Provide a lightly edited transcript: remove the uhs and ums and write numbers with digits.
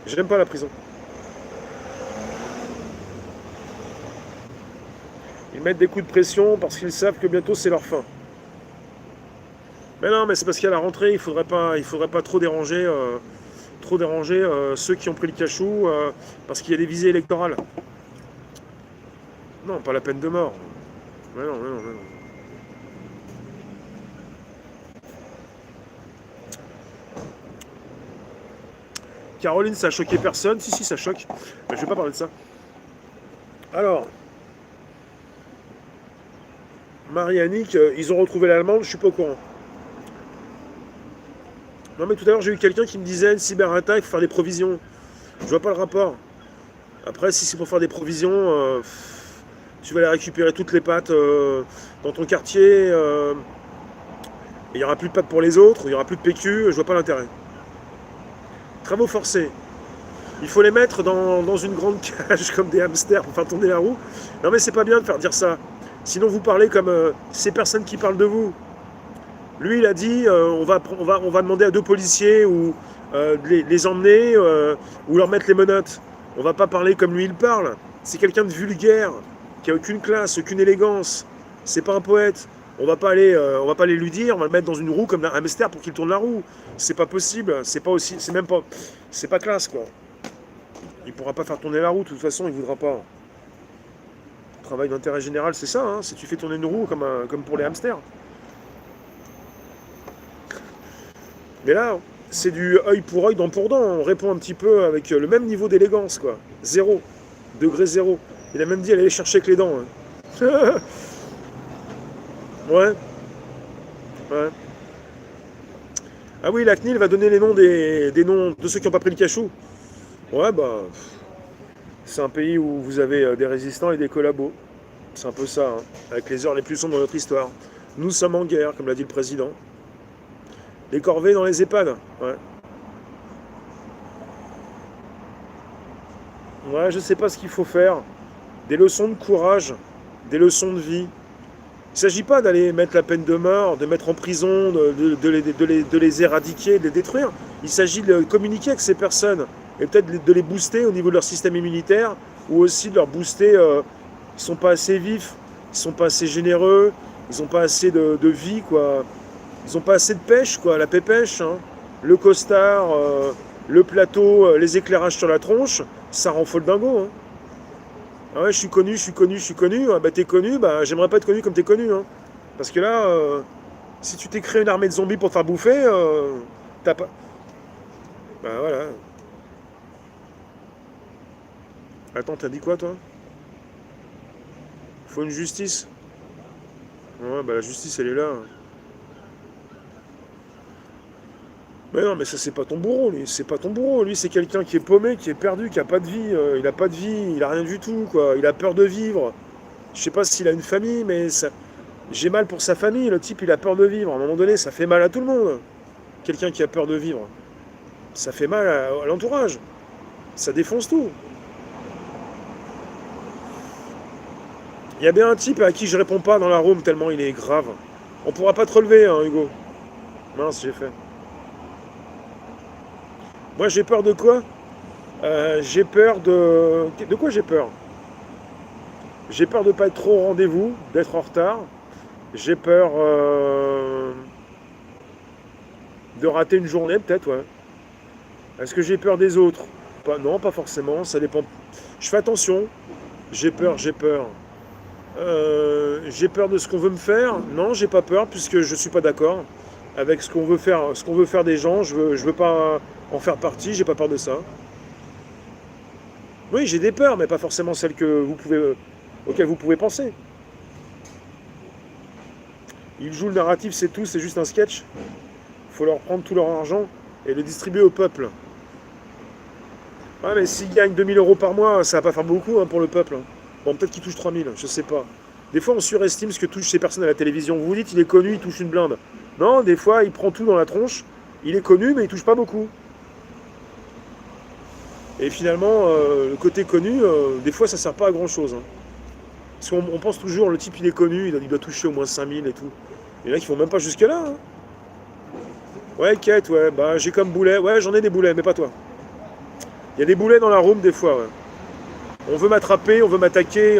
J'aime pas la prison. Ils mettent des coups de pression parce qu'ils savent que bientôt c'est leur fin. Mais non, mais c'est parce qu'à la rentrée, il faudrait pas trop déranger ceux qui ont pris le cachou parce qu'il y a des visées électorales. Non, pas la peine de mort. Mais non, mais non, mais non. Caroline, ça a choqué personne. Si, si, ça choque. Mais je vais pas parler de ça. Alors, Marie Annick, ils ont retrouvé l'Allemande, je suis pas au courant. Non, mais tout à l'heure, j'ai eu quelqu'un qui me disait une cyberattaque, il faut faire des provisions. Je vois pas le rapport. Après, si c'est pour faire des provisions, tu vas aller récupérer toutes les pâtes dans ton quartier, et il n'y aura plus de pâtes pour les autres, il n'y aura plus de PQ, je vois pas l'intérêt. Travaux forcés. Il faut les mettre dans une grande cage comme des hamsters pour faire tourner la roue. Non mais c'est pas bien de faire dire ça. Sinon vous parlez comme ces personnes qui parlent de vous. Lui il a dit on va demander à deux policiers ou de les emmener ou leur mettre les menottes. On va pas parler comme lui il parle. C'est quelqu'un de vulgaire, qui a aucune classe, aucune élégance. C'est pas un poète. On va pas aller lui dire, on va le mettre dans une roue comme un hamster pour qu'il tourne la roue. C'est pas possible. C'est pas aussi, c'est même pas, c'est pas classe quoi. Il pourra pas faire tourner la roue, de toute façon, il voudra pas. Le travail d'intérêt général, c'est ça, hein, si tu fais tourner une roue comme pour les hamsters. Mais là, c'est du œil pour œil, dent pour dent. On répond un petit peu avec le même niveau d'élégance, quoi. Zéro. Degré zéro. Il a même dit aller chercher avec les dents. Hein. Ouais, ouais. Ah oui, la CNIL va donner les noms des noms de ceux qui n'ont pas pris le cachou. Ouais, bah, c'est un pays où vous avez des résistants et des collabos. C'est un peu ça, hein, avec les heures les plus sombres de notre histoire. Nous sommes en guerre, comme l'a dit le président. Les corvées dans les EHPAD. Ouais. Ouais, je sais pas ce qu'il faut faire. Des leçons de courage, des leçons de vie. Il ne s'agit pas d'aller mettre la peine de mort, de mettre en prison, de les éradiquer, de les détruire. Il s'agit de communiquer avec ces personnes et peut-être de les booster au niveau de leur système immunitaire ou aussi de leur booster. Ils sont pas assez vifs, ils sont pas assez généreux, ils n'ont pas assez de vie, quoi. Ils n'ont pas assez de pêche, quoi. La pépèche, hein. Le costard, le plateau, les éclairages sur la tronche, ça rend folle dingo, hein. Ah ouais, je suis connu, je suis connu, je suis connu. Ah bah t'es connu, bah j'aimerais pas être connu comme t'es connu, hein. Parce que là, si tu t'es créé une armée de zombies pour te faire bouffer, t'as pas. Bah voilà. Attends, t'as dit quoi toi? Faut une justice. Ouais, bah la justice elle est là. Mais non, mais ça c'est pas ton bourreau, lui. C'est pas ton bourreau. Lui, c'est quelqu'un qui est paumé, qui est perdu, qui a pas de vie. Il a pas de vie, il a rien du tout, quoi. Il a peur de vivre. Je sais pas s'il a une famille, mais ça. J'ai mal pour sa famille. Le type, il a peur de vivre. À un moment donné, ça fait mal à tout le monde. Quelqu'un qui a peur de vivre. Ça fait mal à l'entourage. Ça défonce tout. Il y a bien un type à qui je réponds pas dans la room tellement il est grave. On pourra pas te relever, hein, Hugo. Mince, j'ai fait. Moi, j'ai peur de quoi? J'ai peur de. De quoi j'ai peur? J'ai peur de pas être trop au rendez-vous, d'être en retard. J'ai peur de rater une journée, peut-être, ouais. Est-ce que j'ai peur des autres? Pas, non, pas forcément, ça dépend. Je fais attention. J'ai peur, j'ai peur. J'ai peur de ce qu'on veut me faire. Non, j'ai pas peur puisque je suis pas d'accord avec ce qu'on veut faire des gens. Je veux pas en faire partie. J'ai pas peur de ça. Oui, j'ai des peurs, mais pas forcément celles auxquelles vous pouvez penser. Ils jouent le narratif, c'est tout. C'est juste un sketch. Il faut leur prendre tout leur argent et le distribuer au peuple. Ouais, mais s'ils gagnent 2 000 € par mois, ça va pas faire beaucoup, hein, pour le peuple, hein. Bon, peut-être qu'ils touchent 3 000, je sais pas. Des fois, on surestime ce que touchent ces personnes à la télévision. Vous vous dites, il est connu, il touche une blinde. Non, des fois, il prend tout dans la tronche. Il est connu, mais il touche pas beaucoup. Et finalement, le côté connu, des fois, ça sert pas à grand chose, hein. Parce qu'on pense toujours, le type, il est connu, il doit toucher au moins 5 000 et tout. Il y en a qui vont même pas jusque-là, hein. Ouais, Kate, ouais, bah j'ai comme boulet. Ouais, j'en ai des boulets, mais pas toi. Il y a des boulets dans la room des fois. Ouais. On veut m'attraper, on veut m'attaquer.